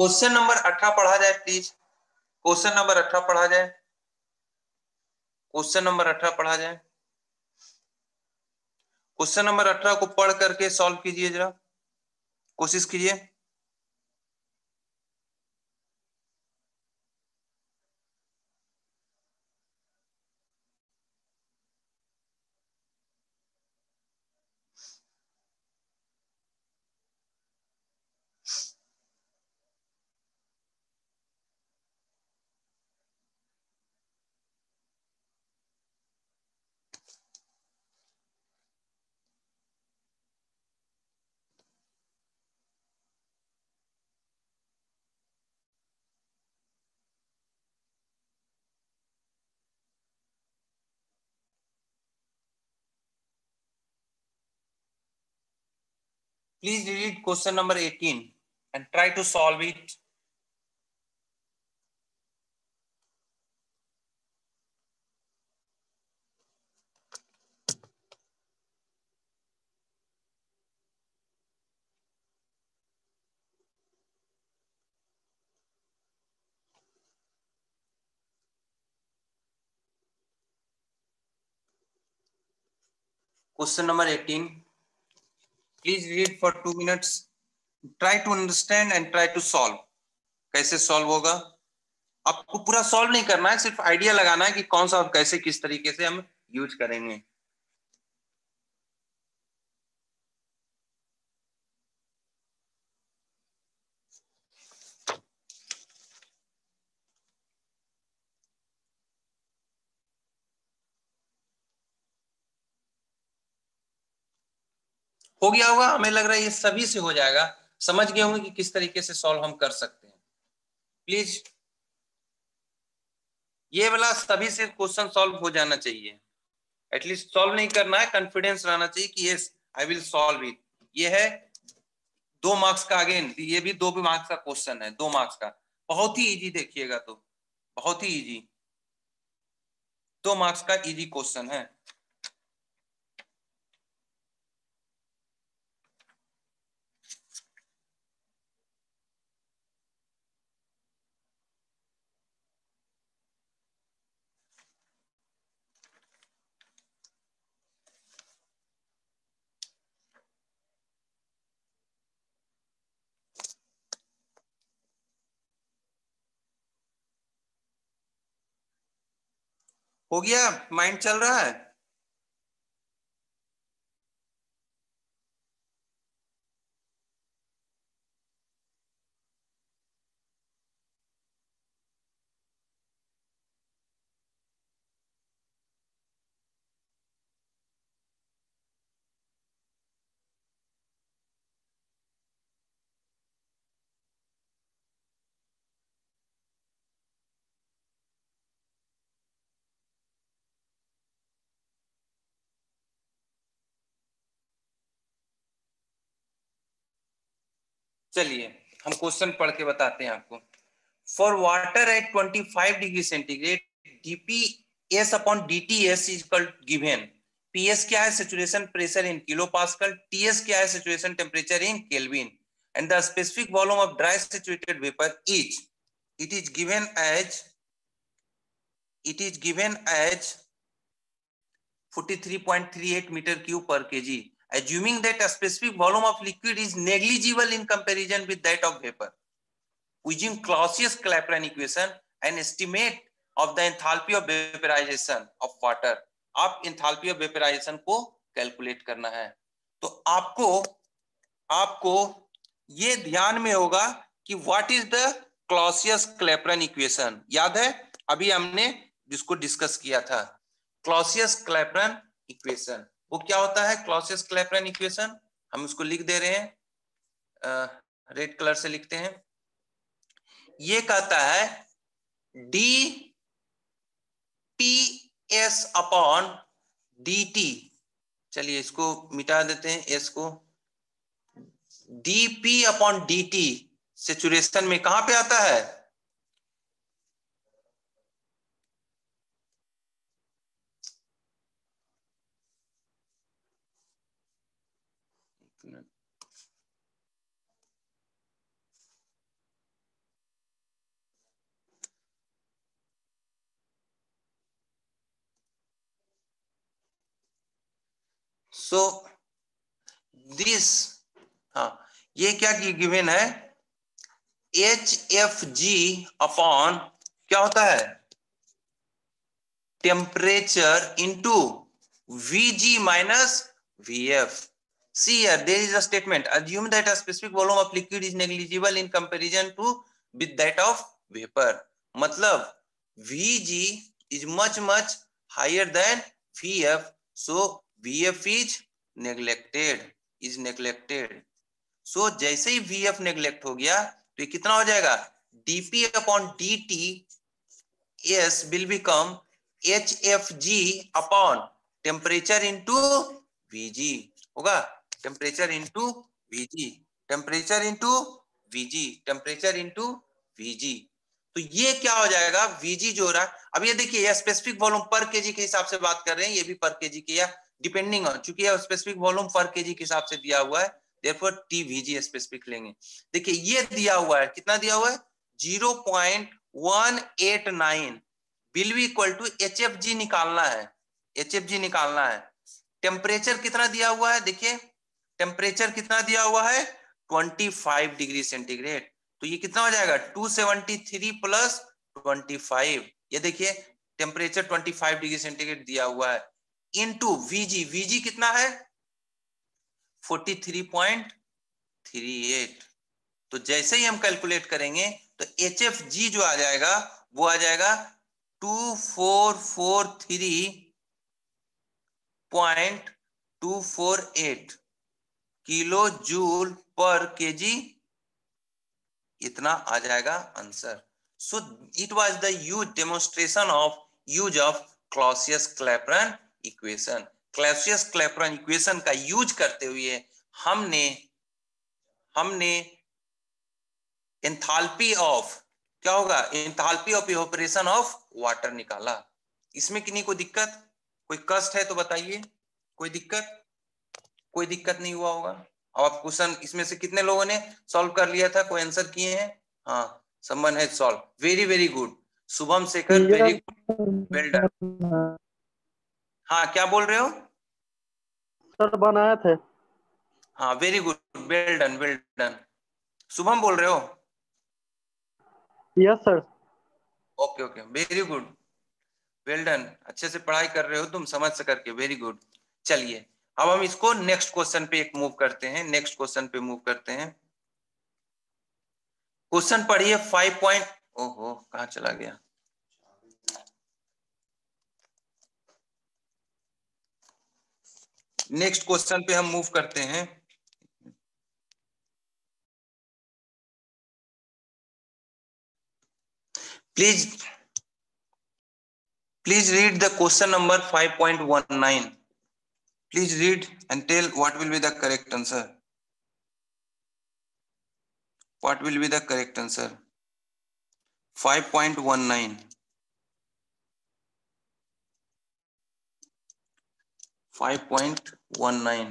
Question number 18 पढ़ा जाए please. Question number 18 पढ़ा जाए। क्वेश्चन नंबर 18 पढ़ा जाए। क्वेश्चन नंबर 18 को पढ़ करके सॉल्व कीजिए, जरा कोशिश कीजिए। Please read question number 18 and try to solve it. Question number 18. Please read for 2 minutes. Try to understand and try to solve. कैसे सॉल्व होगा? आपको पूरा सॉल्व नहीं करना है, सिर्फ आइडिया लगाना है कि कौन सा और कैसे किस तरीके से हम यूज करेंगे। हो गया होगा, हमें लग रहा है ये सभी से हो जाएगा। समझ गए होंगे कि किस तरीके से सॉल्व हम कर सकते हैं। प्लीज ये वाला सभी से क्वेश्चन सॉल्व हो जाना चाहिए। एटलीस्ट सॉल्व नहीं करना है, कॉन्फिडेंस रहना चाहिए कि yes I will solve it. ये है 2 मार्क्स का, अगेन ये भी 2 मार्क्स का क्वेश्चन है, 2 मार्क्स का। बहुत ही इजी देखिएगा तो, बहुत ही इजी, 2 मार्क्स का इजी क्वेश्चन है। हो गया, माइंड चल रहा है। चलिए हम क्वेश्चन पढ़ के बताते हैं आपको। For water at 25 degree centigrade dps upon dts is equal given. PS क्या है? Saturation pressure in kilo pascal. TS क्या है? Saturation temperature in kelvin. And the specific volume of dry saturated vapour is, it is given as 43.38 meter cube per kg, assuming that a specific volume of liquid is negligible in comparison with that of vapor. Using Clausius-Clapeyron equation and estimate of the enthalpy of vaporization of water. आप enthalpy of vaporization को calculate करना है। तो आपको ये ध्यान में होगा कि what is the Clausius-Clapeyron equation। याद है अभी हमने जिसको डिस्कस किया था, Clausius-Clapeyron इक्वेशन। वो क्या होता है Clausius-Clapeyron इक्वेशन? हम उसको लिख दे रहे हैं, रेड कलर से लिखते हैं। ये कहता है D T S upon D T. चलिए इसको मिटा देते हैं, एस को। D P upon D T saturation में कहां पे आता है? सो दिस, हाँ ये क्या गिवन है, HFG अपॉन क्या होता है, temperature into VG minus VF. See here, there is a statement. Assume that a specific volume of liquid is negligible in comparison to with that of vapor. मतलब VG is much higher than VF, so VF is neglected, is neglected. So जैसे ही VF neglect हो गया तो ये कितना हो जाएगा, dP upon dt S will become HFG upon temperature into VG होगा, temperature into VG, temperature into VG, temperature into VG। तो ये क्या हो जाएगा, VG जो हो रहा है, अब ये देखिए ये स्पेसिफिक वॉल्यूम पर केजी के हिसाब से बात कर रहे हैं, ये भी पर केजी के, या डिपेंडिंग ऑन, चूंकि ये स्पेसिफिक वॉल्यूम पर केजी के हिसाब से दिया हुआ है, देयरफॉर TVG स्पेसिफिक लेंगे। देखिए ये दिया हुआ है, कितना दिया हुआ है, 0.189 will be equal to HFG निकालना है, HFG निकालना है। टेम्परेचर कितना दिया हुआ है, देखिए टेम्परेचर कितना दिया हुआ है, 25 डिग्री सेंटीग्रेड, तो ये कितना हो जाएगा 273 प्लस 25, ये देखिए टेम्परेचर 25 डिग्री सेंटीग्रेड दिया हुआ है, इनटू VG, VG कितना है 43.38। तो जैसे ही हम कैलकुलेट करेंगे तो HFG जो आ जाएगा वो आ जाएगा 2443.248 किलो जूल पर केजी, इतना आ जाएगा answer. So it was the use demonstration of use of Clausius-Clapeyron equation. Clausius-Clapeyron equation का यूज करते हुए हमने एंथैल्पी ऑफ, क्या होगा, enthalpy of evaporation of water निकाला। इसमें किन्हीं को दिक्कत, कोई कष्ट है तो बताइए, कोई दिक्कत, कोई दिक्कत नहीं हुआ होगा। अब आप क्वेश्चन इसमें से कितने लोगों ने सॉल्व कर लिया था, कोई आंसर किए हैं, हाँ समवन है solve, very very good, Shubham Shekhar very good, well done. हाँ क्या बोल रहे हो सर, बनाए थे। हाँ very good, well done well done. Shubham बोल रहे हो, yes sir. Okay okay very good, well done, अच्छे से पढ़ाई कर रहे हो तुम, समझ से करके, वेरी गुड। चलिए अब हम इसको नेक्स्ट क्वेश्चन पे एक मूव करते हैं, नेक्स्ट क्वेश्चन पे मूव करते हैं। क्वेश्चन पढ़िए 5 पॉइंट, ओहो कहां चला गया, नेक्स्ट क्वेश्चन पे हम मूव करते हैं। Please read the question number 5.19, please read and tell what will be the correct answer, what will be the correct answer, 5.19, 5.19,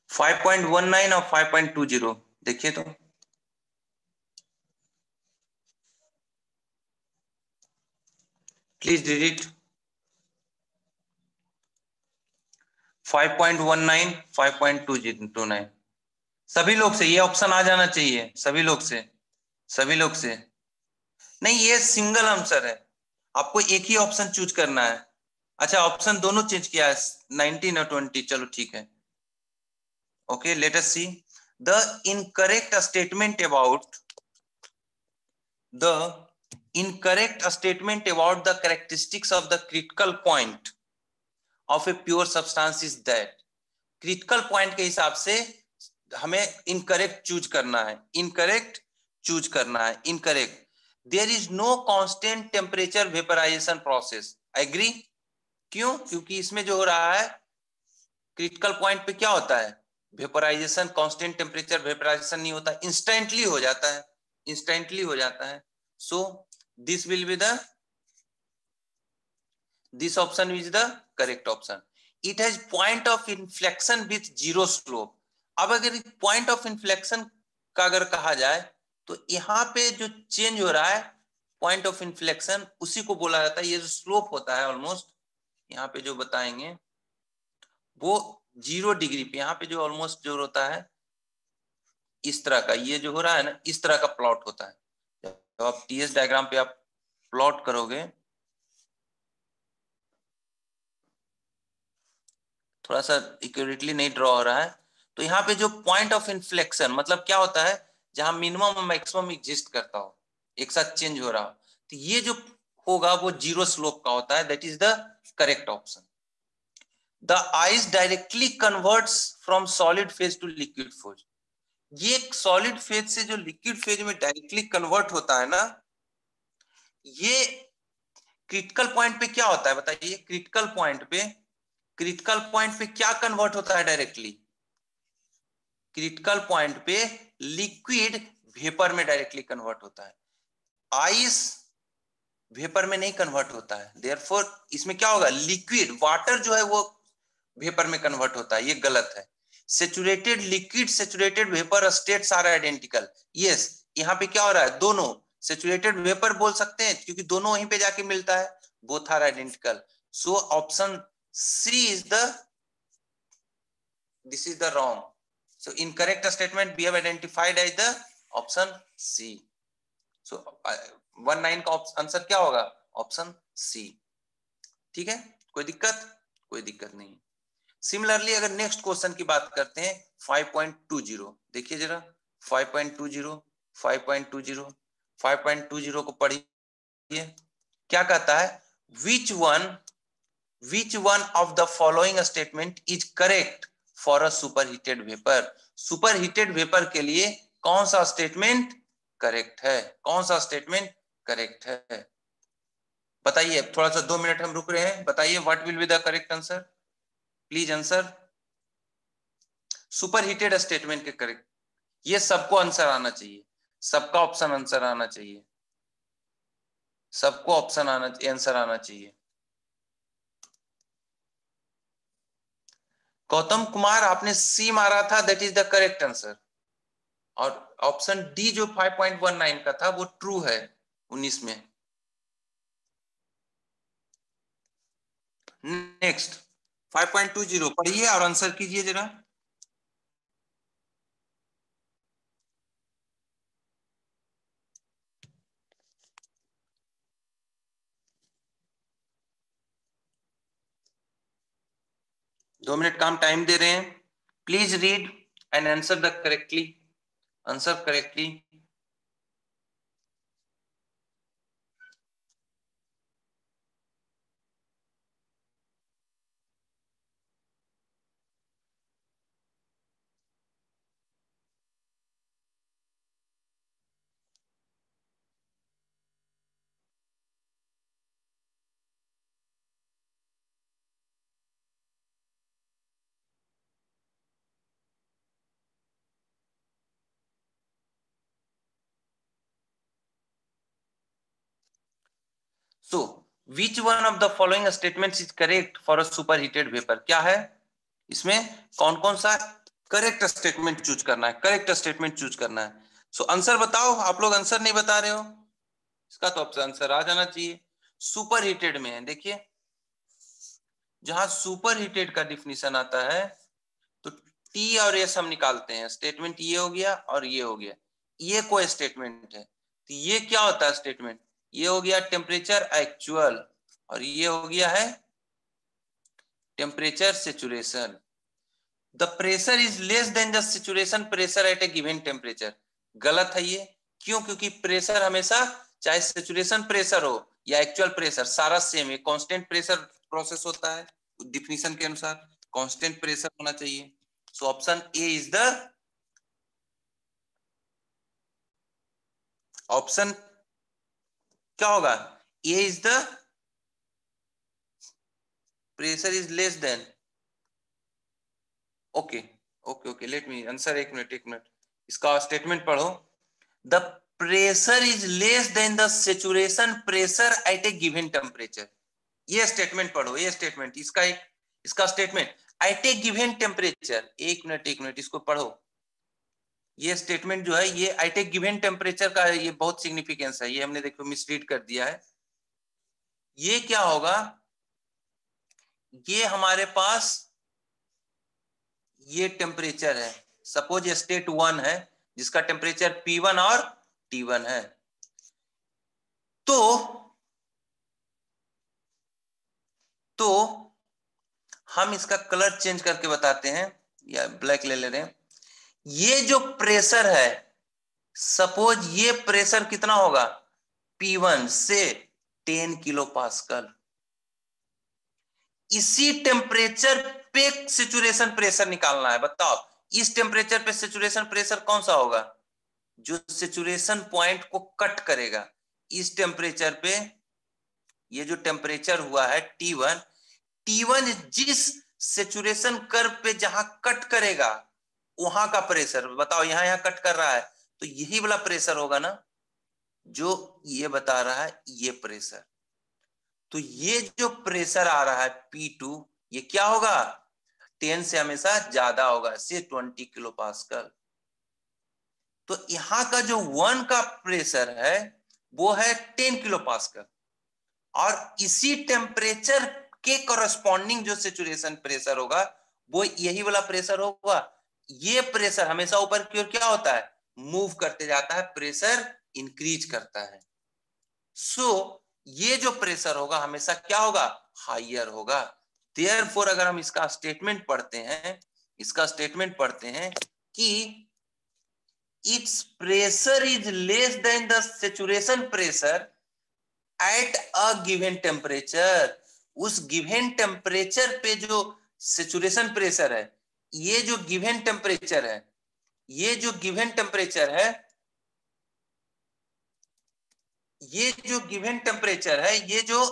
five 5.19 और 5.20 देखिए तो, प्लीज रीड इट। 5.19, 5.29, सभी लोग से ये ऑप्शन आ जाना चाहिए, सभी लोग से, सभी लोग से नहीं, ये सिंगल आंसर है, आपको एक ही ऑप्शन चूज करना है। अच्छा ऑप्शन दोनों चेंज किया है, 19 और 20, चलो ठीक है, okay let us see the incorrect statement about the incorrect statement about the characteristics of the critical point of a pure substance is that, critical point के हिसाब से हमें incorrect चूज करना है, incorrect चूज करना है, incorrect, there is no constant temperature vaporization process, agree, क्यों, क्योंकि इसमें जो हो रहा है क्रिटिकल पॉइंट पे क्या होता है, वेपोराइजेशन, कांस्टेंट टेम्परेचर वेपोराइजेशन नहीं होता, इंस्टेंटली हो जाता है, इंस्टेंटली हो जाता है। So this will be the, this option is the correct option. It has point of inflection with zero slope. अब अगर पॉइंट ऑफ इन्फ्लेक्शन का अगर कहा जाए तो यहाँ पे जो चेंज हो रहा है पॉइंट ऑफ इन्फ्लेक्शन, उसी को बोला जाता है, ये जो स्लोप होता है ऑलमोस्ट यहाँ पे जो बताएंगे वो 0 डिग्री पे, यहाँ पे जो ऑलमोस्ट जो होता है इस तरह का, ये जो हो रहा है ना इस तरह का प्लॉट होता है। जब आप टीएस डायग्राम पे आप प्लॉट करोगे, थोड़ा सा एक्यूरेटली नहीं ड्रॉ हो रहा है, तो यहाँ पे जो पॉइंट ऑफ इन्फ्लेक्शन मतलब क्या होता है, जहां मिनिमम और मैक्सिमम एग्जिस्ट करता हो, एक साथ चेंज हो रहा हो, तो ये जो होगा वो 0 स्लोप का होता है। That is the correct option. The ice directly converts from solid phase two liquid phase. ये सॉलिड फेज से जो लिक्विड फेज में डायरेक्टली कन्वर्ट होता है ना, ये क्रिटिकल पॉइंट पे क्या होता है बताइए? क्रिटिकल पॉइंट पे क्या कन्वर्ट होता है डायरेक्टली? क्रिटिकल पॉइंट पे लिक्विड वेपर में डायरेक्टली कन्वर्ट होता है, आइस वेपर में नहीं कन्वर्ट होता है। देयरफॉर इसमें क्या होगा, लिक्विड वाटर जो है वो वेपर में कन्वर्ट होता है, ये गलत है। Saturated liquid saturated vapour states are identical. Yes, यहाँ पे क्या हो रहा है, दोनों सेचुरेटेड वेपर बोल सकते हैं क्योंकि दोनों वहीं पे जाके मिलता है, both are identical. So option C is the, this is the wrong. So incorrect statement we have identified as the option C. So 19 का आंसर क्या होगा? Option C. ठीक है, कोई दिक्कत? कोई दिक्कत नहीं। सिमिलरली अगर नेक्स्ट क्वेश्चन की बात करते हैं 5.20, देखिए जरा 5.20 को पढ़िए। क्या कहता है, which one of the following statement is correct for a superheated vapor? Superheated vapour के लिए कौन सा स्टेटमेंट करेक्ट है? कौन सा स्टेटमेंट करेक्ट है बताइए। थोड़ा सा 2 मिनट हम रुक रहे हैं, बताइए what will be the correct answer, please answer. Superheated statement के करेक्ट, ये सबको आंसर आना चाहिए, सबका ऑप्शन आंसर आना चाहिए, सबको ऑप्शन आंसर आना चाहिए। गौतम कुमार आपने सी मारा था, that is the correct answer. और ऑप्शन डी जो 5.19 का था वो ट्रू है 19 में। नेक्स्ट 5.20 पढ़िए और आंसर कीजिए जरा। दो मिनट का हम टाइम दे रहे हैं, please read and answer the correctly, answer correctly. So, which one of the following statements is correct for a superheated vapor? क्या है इसमें, कौन कौन सा करेक्ट स्टेटमेंट चूज करना है? करेक्ट स्टेटमेंट चूज करना है। सो आंसर बताओ, आप लोग आंसर नहीं बता रहे हो, इसका तो आंसर आ जाना चाहिए। सुपरहीटेड में है, देखिए जहां सुपरहीटेड का डिफिनीशन आता है तो टी और एस हम निकालते हैं, स्टेटमेंट ये हो गया और ये हो गया, ये कोई स्टेटमेंट है, तो ये क्या होता है स्टेटमेंट, ये हो गया टेम्परेचर एक्चुअल और ये हो गया है temperature saturation. The pressure is less than the saturation pressure at a given temperature. गलत है ये, क्यों? क्योंकि प्रेशर हमेशा, चाहे सेचुरेशन प्रेशर हो या एक्चुअल प्रेशर, सारा सेम है, कांस्टेंट प्रेशर प्रोसेस होता है डिफिनीशन के अनुसार, कांस्टेंट प्रेशर होना चाहिए। So option A is the option, क्या होगा, A is the pressure is less than, okay okay okay, let me answer. एक मिनट इसका स्टेटमेंट पढ़ो। The pressure is less than the saturation pressure at a given temperature. ये statement पढ़ो, ये statement, इसका एक इसका statement, at a given temperature, एक मिनट इसको पढ़ो। ये स्टेटमेंट जो है ये एट ए गिवन टेम्परेचर का है, ये बहुत सिग्निफिकेंस है, ये हमने देखो मिसरीड कर दिया है। ये क्या होगा, ये हमारे पास ये टेम्परेचर है, सपोज स्टेट 1 है जिसका टेम्परेचर P1 और T1 है। तो हम इसका कलर चेंज करके बताते हैं, या ब्लैक ले रहे हैं। ये जो प्रेशर है, सपोज ये प्रेशर कितना होगा, P1 से 10 किलो पास्कल। इसी टेम्परेचर पे सैचुरेशन प्रेशर निकालना है। बताओ इस टेम्परेचर पे सैचुरेशन प्रेशर कौन सा होगा, जो सैचुरेशन पॉइंट को कट करेगा। इस टेम्परेचर पे ये जो टेम्परेचर हुआ है T1 जिस सैचुरेशन कर्व पे जहां कट करेगा वहां का प्रेशर, बताओ यहां कट कर रहा है तो यही वाला प्रेशर होगा ना, जो ये बता रहा है ये प्रेशर। तो ये जो प्रेशर आ रहा है P2, ये क्या होगा, 10 से हमेशा ज्यादा होगा, से 20 किलो पास्कल। तो यहां का जो 1 का प्रेशर है वो है 10 किलो पास्कल, और इसी टेम्परेचर के कॉरेस्पॉन्डिंग जो सैचुरेशन प्रेशर होगा वो यही वाला प्रेशर होगा। ये प्रेशर हमेशा ऊपर की ओर क्या होता है, मूव करते जाता है, प्रेशर इंक्रीज करता है। सो ये जो प्रेशर होगा हमेशा क्या होगा, हाइयर होगा। देयरफॉर अगर हम इसका स्टेटमेंट पढ़ते हैं कि it's pressure is less than the saturation pressure at a given temperature. उस गिवन टेम्परेचर पे जो सैचुरेशन प्रेशर है, ये जो गिवन टेम्परेचर है, ये जो गिवन टेम्परेचर है, ये जो गिवन टेम्परेचर है, ये जो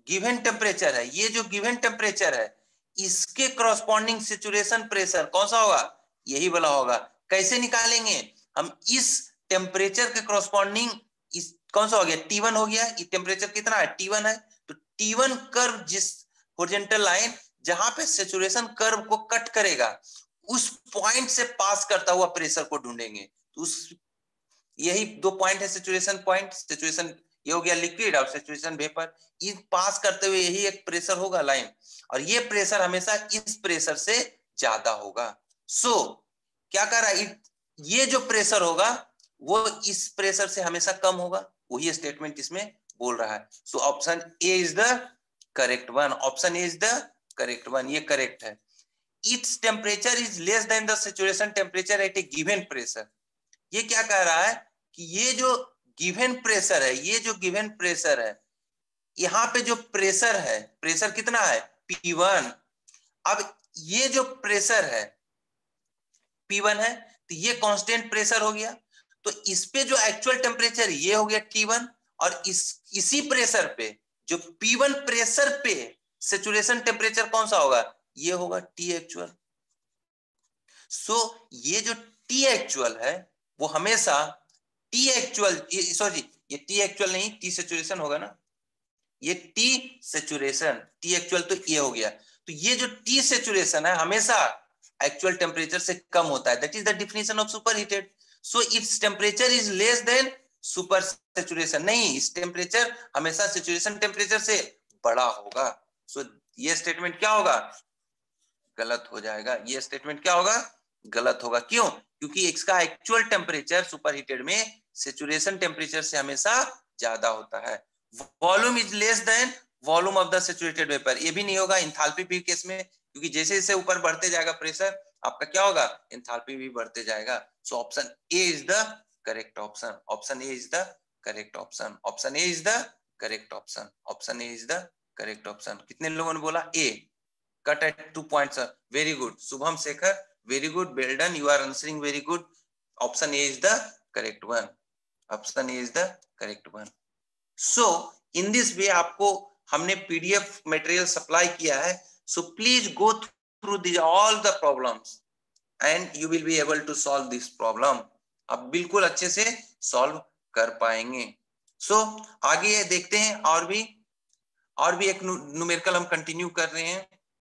गिवन टेम्परेचर है, ये जो गिवन टेम्परेचर है, इसके कॉरस्पॉन्डिंग सैचुरेशन प्रेशर कौन सा होगा, यही वाला होगा। कैसे निकालेंगे हम, इस टेम्परेचर के कॉरस्पॉन्डिंग इस कौन सा हो गया, T1 हो गया। ये टेम्परेचर कितना है, T1 है। तो T1 कर्व जिस हॉरिजॉन्टल लाइन जहां पे सैचुरेशन कर्व को कट करेगा उस पॉइंट से पास करता हुआ प्रेशर को ढूंढेंगे। तो उस यही दो पॉइंट है, सैचुरेशन पॉइंट, सैचुरेशन ये हो गया लिक्विड और सैचुरेशन वेपर, ये पास करते हुए यही एक प्रेशर होगा लाइन, और ये प्रेशर हमेशा इस प्रेशर से ज्यादा होगा। सो क्या कर रहा है, ये जो प्रेशर होगा वो इस प्रेशर से हमेशा कम होगा, वही स्टेटमेंट इसमें बोल रहा है। सो option A is the correct one, option A is the correct one, ये करेक्ट है। Its temperature is less than the saturation temperature at a given pressure. ये क्या कह रहा है कि ये जो गिवन प्रेशर है, ये जो गिवन प्रेशर है, यहां पे जो प्रेशर है, प्रेशर कितना है P1। अब ये जो प्रेशर है P1 है, तो ये कांस्टेंट प्रेशर हो गया। तो इस पे जो एक्चुअल टेम्परेचर ये हो गया T1, और इसी प्रेशर पे जो P1 प्रेशर पे सैचुरेशन टेम्परेचर कौन सा होगा, ये होगा T एक्चुअल। सो ये जो T एक्चुअल है वो हमेशा T एक्चुअल, सॉरी ये T एक्चुअल नहीं, T सैचुरेशन होगा ना, ये T सैचुरेशन, T एक्चुअल तो ये हो गया। तो ये जो T सैचुरेशन है हमेशा एक्चुअल टेम्परेचर से कम होता है, that is the definition of superheated. So its temperature is less then super saturation, नहीं, इस टेम्परेचर हमेशा सैचुरेशन टेम्परेचर से बड़ा होगा। सो ये स्टेटमेंट क्या होगा, गलत हो जाएगा। ये स्टेटमेंट क्या होगा, गलत होगा। क्यों, क्योंकि इसका एक्चुअल टेम्परेचर सुपरहीटेड में सैचुरेशन टेम्परेचर से हमेशा ज्यादा होता है। Volume is less then volume of the saturated vapour, ये भी नहीं होगा एंथैल्पी भी केस में, क्योंकि जैसे जैसे ऊपर बढ़ते जाएगा प्रेशर आपका क्या होगा, एंथैल्पी भी बढ़ते जाएगा। सो option A is the correct option, option A is the correct option, option A is the correct option, option A is the correct option. कितने लोगों ने बोला ए, cut at 2 points, very good Shubham Shekhar, very good, well done, you are answering very good. Option A is the correct one, option A is the correct one. So in this way आपको हमने PDF material supply किया है, so please go through these all the problems and you will be able to solve this problem, आप बिल्कुल अच्छे से solve कर पाएंगे। so आगे देखते हैं, और भी एक न्यूमेरिकल हम कंटिन्यू कर रहे हैं।